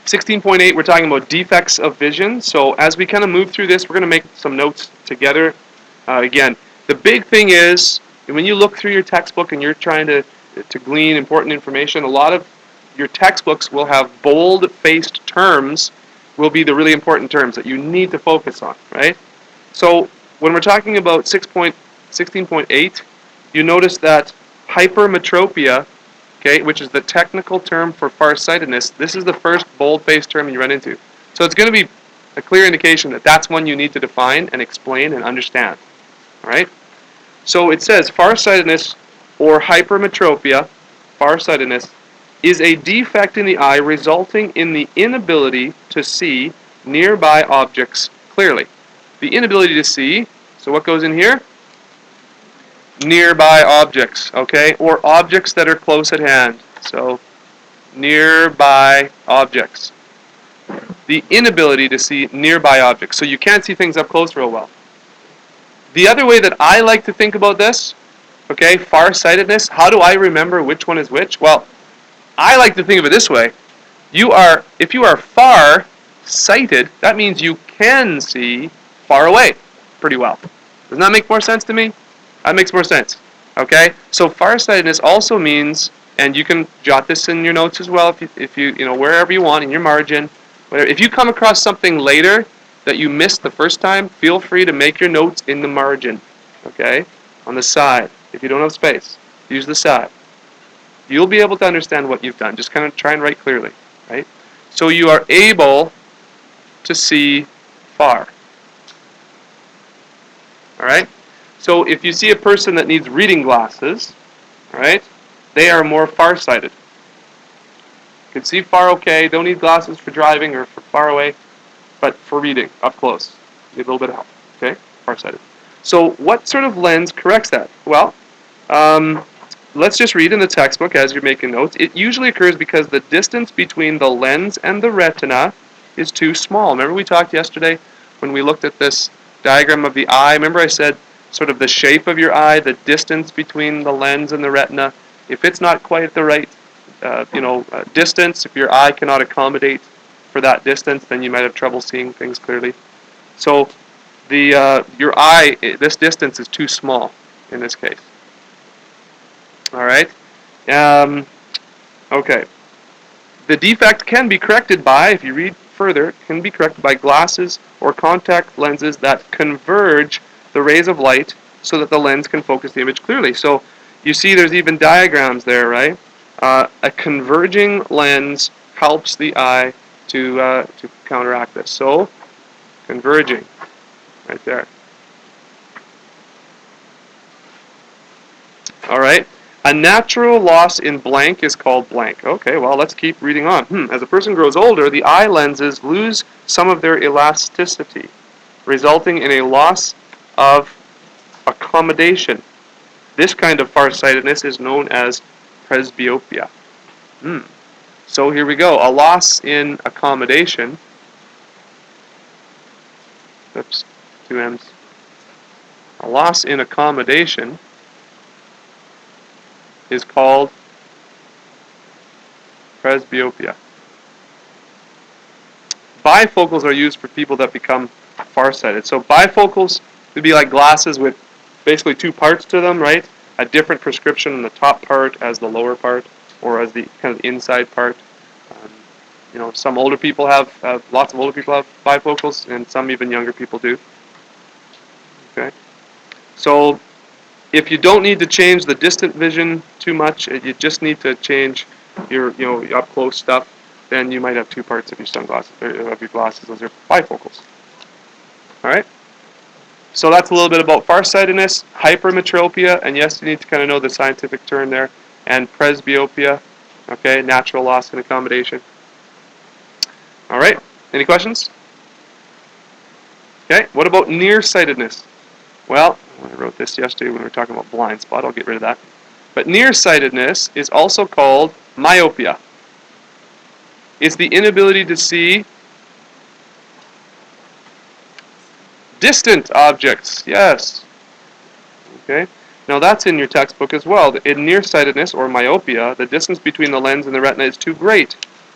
16.8, we're talking about defects of vision. So as we kind of move through this, we're going to make some notes together. Again, the big thing is, when you look through your textbook and you're trying to glean important information, a lot of your textbooks will have bold-faced terms, will be the really important terms that you need to focus on, right? So when we're talking about 16.8, you notice that hypermetropia, okay, which is the technical term for farsightedness, this is the first bold-faced term you run into. So it's going to be a clear indication that that's one you need to define and explain and understand. All right? So it says farsightedness or hypermetropia, farsightedness, is a defect in the eye resulting in the inability to see nearby objects clearly. The inability to see, so what goes in here? Nearby objects, okay? Or objects that are close at hand. So, nearby objects. The inability to see nearby objects. So you can't see things up close real well. The other way that I like to think about this, okay, farsightedness, how do I remember which one is which? Well, I like to think of it this way. If you are far-sighted, that means you can see far away pretty well. Doesn't that make more sense to me? That makes more sense. Okay? So farsightedness also means, and you can jot this in your notes as well if you wherever you want, in your margin. Whatever. If you come across something later that you missed the first time, feel free to make your notes in the margin. Okay? On the side. If you don't have space, use the side. You'll be able to understand what you've done. Just kind of try and write clearly, right? So you are able to see far. All right? So if you see a person that needs reading glasses, all right, they are more farsighted. Can see far okay, don't need glasses for driving or for far away, but for reading, up close. Need a little bit of help, okay? Farsighted. So what sort of lens corrects that? Well, let's just read in the textbook as you're making notes. It usually occurs because the distance between the lens and the retina is too small. Remember we talked yesterday when we looked at this diagram of the eye? Remember I said sort of the shape of your eye, the distance between the lens and the retina. If it's not quite the right distance, if your eye cannot accommodate for that distance, then you might have trouble seeing things clearly. So your eye, this distance is too small in this case. All right. Okay. The defect can be corrected by, if you read further, can be corrected by glasses or contact lenses that converge the rays of light so that the lens can focus the image clearly. So you see there's even diagrams there, right? A converging lens helps the eye to counteract this. So converging, right there. All right. A natural loss in blank is called blank. Okay, well, let's keep reading on. As a person grows older, the eye lenses lose some of their elasticity, resulting in a loss of accommodation. This kind of farsightedness is known as presbyopia. So here we go. A loss in accommodation. Oops, two M's. A loss in accommodation is called presbyopia. Bifocals are used for people that become farsighted. So bifocals would be like glasses with basically two parts to them, right? A different prescription in the top part as the lower part, or as the kind of inside part. Some older people lots of older people have bifocals, and some even younger people do. Okay, so if you don't need to change the distant vision too much, you just need to change your up close stuff, then you might have two parts of your sunglasses, or of your glasses. Those are bifocals. All right. So that's a little bit about farsightedness, hypermetropia, and yes, you need to kind of know the scientific term there, and presbyopia, okay, natural loss in accommodation. All right, any questions? Okay, what about nearsightedness? Well, I wrote this yesterday when we were talking about blind spot. I'll get rid of that. But nearsightedness is also called myopia. It's the inability to see distant objects. Yes. Okay. Now that's in your textbook as well. In nearsightedness or myopia, the distance between the lens and the retina is too great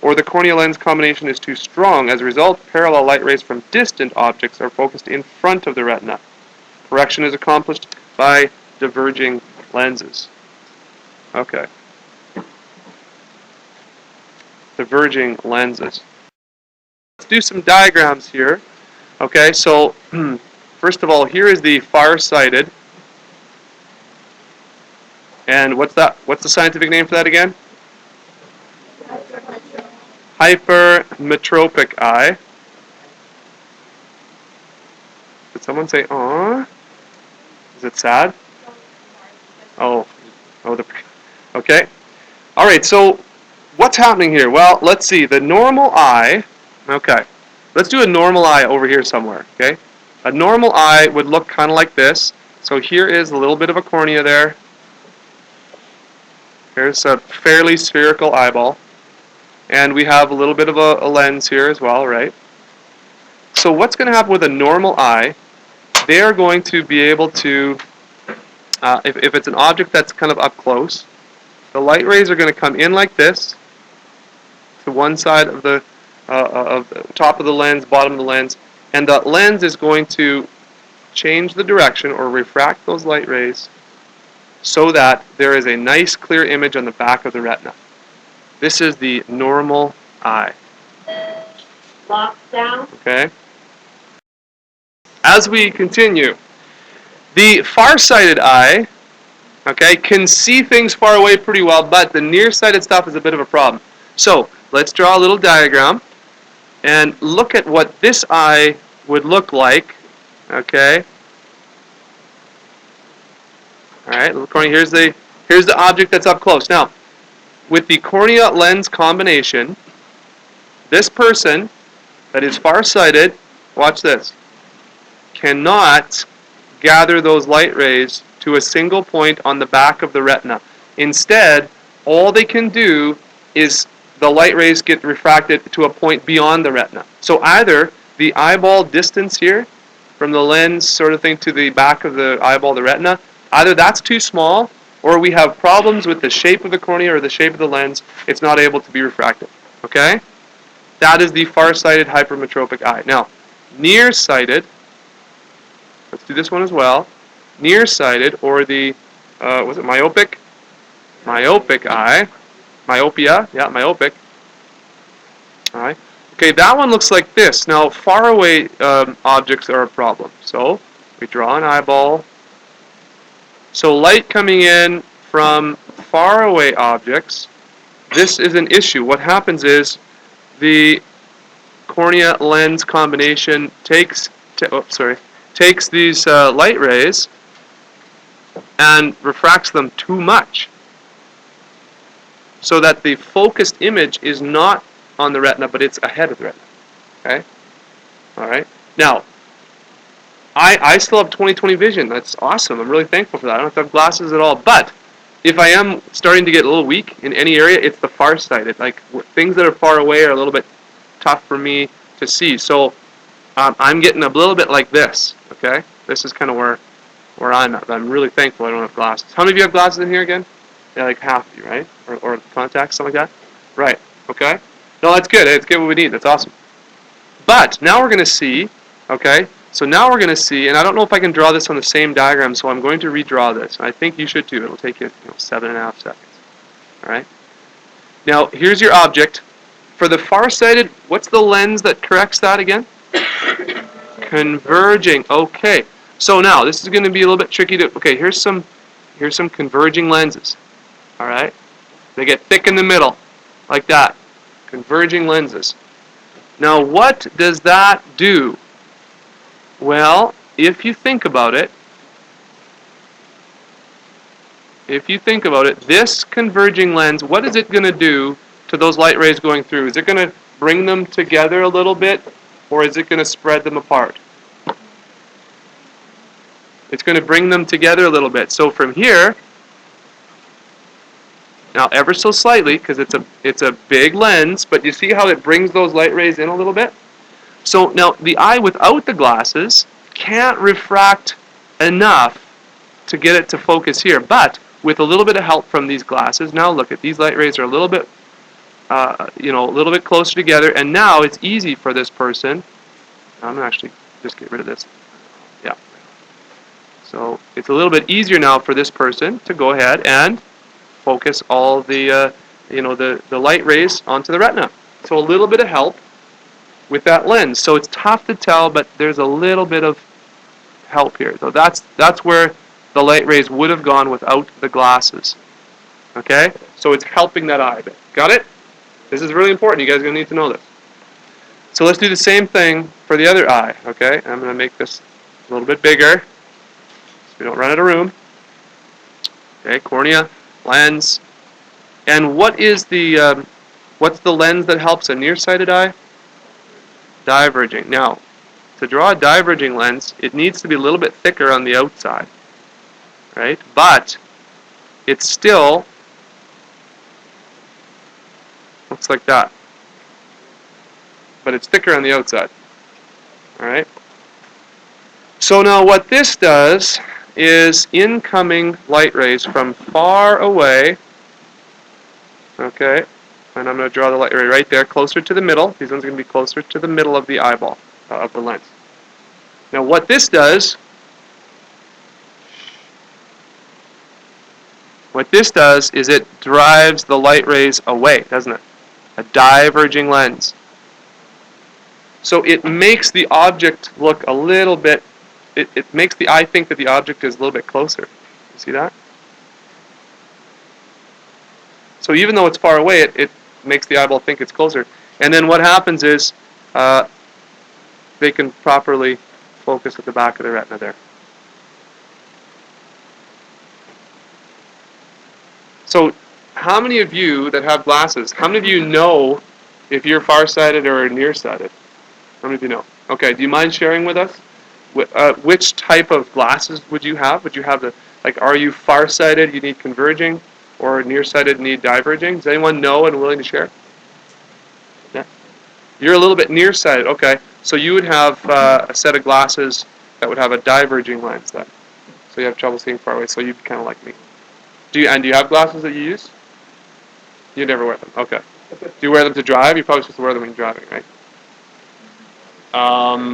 or the cornea lens combination is too strong. As a result, parallel light rays from distant objects are focused in front of the retina. Correction is accomplished by diverging lenses. Okay. Diverging lenses. Let's do some diagrams here. Okay, so first of all, here is the farsighted. And what's that? What's the scientific name for that again? Hypermetropic eye. Did someone say, "Aw"? Is it sad? Oh, okay. All right. So, what's happening here? Well, let's see. The normal eye. Okay. Let's do a normal eye over here somewhere. Okay. A normal eye would look kind of like this. So here is a little bit of a cornea there. Here's a fairly spherical eyeball. And we have a little bit of a lens here as well, right? So what's going to happen with a normal eye, they are going to be able to, if it's an object that's kind of up close, the light rays are going to come in like this, to one side of the top of the lens, bottom of the lens, and the lens is going to change the direction or refract those light rays so that there is a nice clear image on the back of the retina. This is the normal eye. Lockdown. Okay. As we continue, the far-sighted eye, okay, can see things far away pretty well, but the nearsighted stuff is a bit of a problem. So let's draw a little diagram and look at what this eye would look like. Okay. All right. Here's the object that's up close. Now, with the cornea lens combination, this person that is farsighted, watch this, cannot gather those light rays to a single point on the back of the retina. Instead, all they can do is the light rays get refracted to a point beyond the retina. So either the eyeball distance here, from the lens sort of thing to the back of the eyeball, the retina, either that's too small, or we have problems with the shape of the cornea or the shape of the lens, it's not able to be refracted. Okay? That is the far-sighted hypermetropic eye. Now, nearsighted, let's do this one as well. Nearsighted, or the, was it myopic? Myopic eye. Myopia, yeah, myopic. All right. Okay, that one looks like this. Now, far away objects are a problem. So, we draw an eyeball. So light coming in from far away objects, this is an issue. What happens is the cornea lens combination takes these light rays and refracts them too much, so that the focused image is not on the retina, but it's ahead of the retina. Okay? All right. Now, I still have 20/20 vision. That's awesome. I'm really thankful for that. I don't have to have glasses at all. But if I am starting to get a little weak in any area, it's the far-sighted. Like, things that are far away are a little bit tough for me to see. So I'm getting a little bit like this. Okay? This is kind of where I'm at. I'm really thankful I don't have glasses. How many of you have glasses in here again? Yeah, like half of you, right? Or contacts, something like that? Right. Okay? No, that's good. It's good what we need. That's awesome. But now we're going to see, okay? So now we're going to see, and I don't know if I can draw this on the same diagram, so I'm going to redraw this. I think you should too. It'll take you 7.5 seconds. All right? Now, here's your object. For the far-sighted, what's the lens that corrects that again? Converging. Okay. So now, this is going to be a little bit tricky to, okay, here's some converging lenses. All right? They get thick in the middle, like that. Converging lenses. Now, what does that do? Well, if you think about it, this converging lens, what is it going to do to those light rays going through? Is it going to bring them together a little bit, or is it going to spread them apart? It's going to bring them together a little bit. So from here, now ever so slightly, because it's a big lens, but you see how it brings those light rays in a little bit? So now the eye without the glasses can't refract enough to get it to focus here, but with a little bit of help from these glasses, now look at these light rays are a little bit you know, a little bit closer together, and now it's easy for this person. I'm gonna actually just get rid of this. Yeah. So it's a little bit easier now for this person to go ahead and focus all the, you know, the light rays onto the retina. So a little bit of help with that lens. So it's tough to tell, but there's a little bit of help here. So that's where the light rays would have gone without the glasses. Okay? So it's helping that eye a bit. Got it? This is really important. You guys are going to need to know this. So let's do the same thing for the other eye. Okay? I'm going to make this a little bit bigger so we don't run out of room. Okay, cornea, lens. And what is the what's the lens that helps a nearsighted eye? Diverging. Now, to draw a diverging lens, it needs to be a little bit thicker on the outside, right? But it still looks like that. But it's thicker on the outside. All right? So now what this does is incoming light rays from far away, okay, and I'm going to draw the light ray right there, closer to the middle. These ones are going to be closer to the middle of the eyeball, of the lens. Now what this does, is it drives the light rays away, doesn't it? A diverging lens. So it makes the object look a little bit, it makes the eye think that the object is a little bit closer. You see that? So even though it's far away, it makes the eyeball think it's closer. And then what happens is they can properly focus at the back of the retina there. So how many of you that have glasses, how many of you know if you're farsighted or nearsighted? How many of you know? Okay, do you mind sharing with us? Which type of glasses would you have? Would you have the, like, are you farsighted, you need converging, or nearsighted, need diverging? Does anyone know and willing to share? Yeah. You're a little bit nearsighted, okay. So you would have a set of glasses that would have a diverging lens then. So you have trouble seeing far away, so you'd be kind of like me. Do you have glasses that you use? You never wear them, okay. Do you wear them to drive? You're probably supposed to wear them when you're driving, right?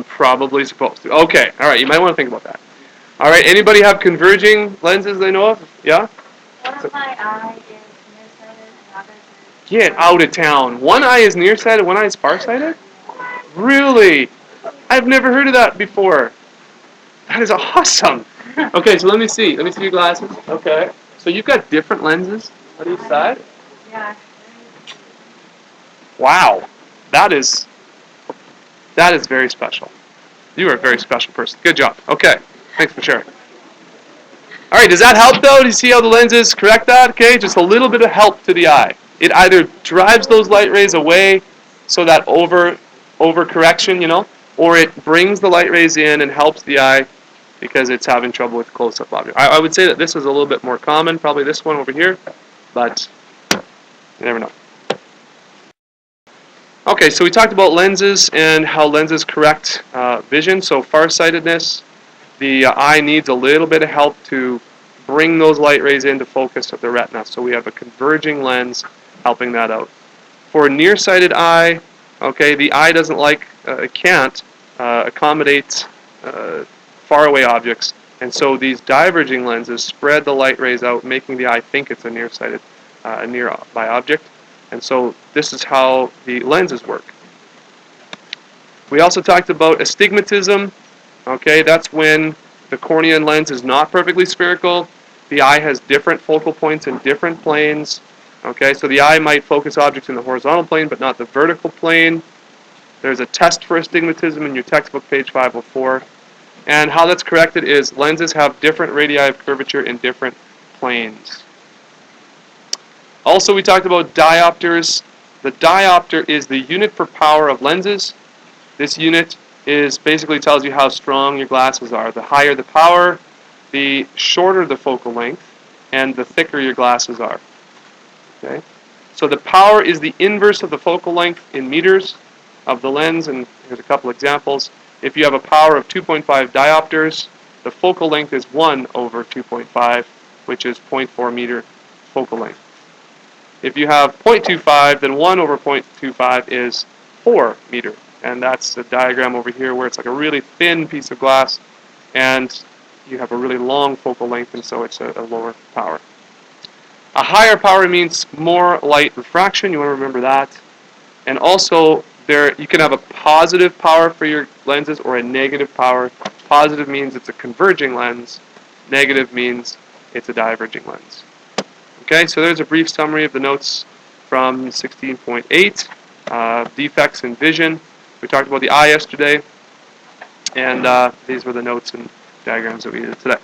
Probably supposed to. Okay, all right, you might want to think about that. All right, anybody have converging lenses they know of? Yeah? One of my eye is nearsighted and the other is... Get out of town. One eye is nearsighted, one eye is farsighted? Really? I've never heard of that before. That is awesome. Okay, so let me see. Let me see your glasses. Okay. So you've got different lenses on each side? Yeah. Wow. That is very special. You are a very special person. Good job. Okay. Thanks for sharing. All right, does that help though? Do you see how the lenses correct that? Okay, just a little bit of help to the eye. It either drives those light rays away, so that overcorrection, you know, or it brings the light rays in and helps the eye because it's having trouble with close-up object. I would say that this is a little bit more common, probably this one over here, but you never know. Okay, so we talked about lenses and how lenses correct vision. So farsightedness, the eye needs a little bit of help to bring those light rays into focus of the retina. So we have a converging lens helping that out. For a nearsighted eye, okay, the eye doesn't like, it can't accommodate faraway objects, and so these diverging lenses spread the light rays out, making the eye think it's a nearsighted, nearby object. And so this is how the lenses work. We also talked about astigmatism. Okay, that's when the cornea and lens is not perfectly spherical. The eye has different focal points in different planes. Okay, so the eye might focus objects in the horizontal plane, but not the vertical plane. There's a test for astigmatism in your textbook, page 504. And how that's corrected is lenses have different radii of curvature in different planes. Also, we talked about diopters. The diopter is the unit per power of lenses. This unit basically tells you how strong your glasses are. The higher the power, the shorter the focal length, and the thicker your glasses are. Okay? So the power is the inverse of the focal length in meters of the lens, and here's a couple examples. If you have a power of 2.5 diopters, the focal length is 1 over 2.5, which is 0.4 meter focal length. If you have 0.25, then 1 over 0.25 is 4 meter. And that's the diagram over here where it's like a really thin piece of glass, and you have a really long focal length, and so it's a lower power. A higher power means more light refraction. You want to remember that. And also, you can have a positive power for your lenses or a negative power. Positive means it's a converging lens. Negative means it's a diverging lens. Okay, so there's a brief summary of the notes from 16.8, defects in vision. We talked about the eye yesterday, and these were the notes and diagrams that we did today.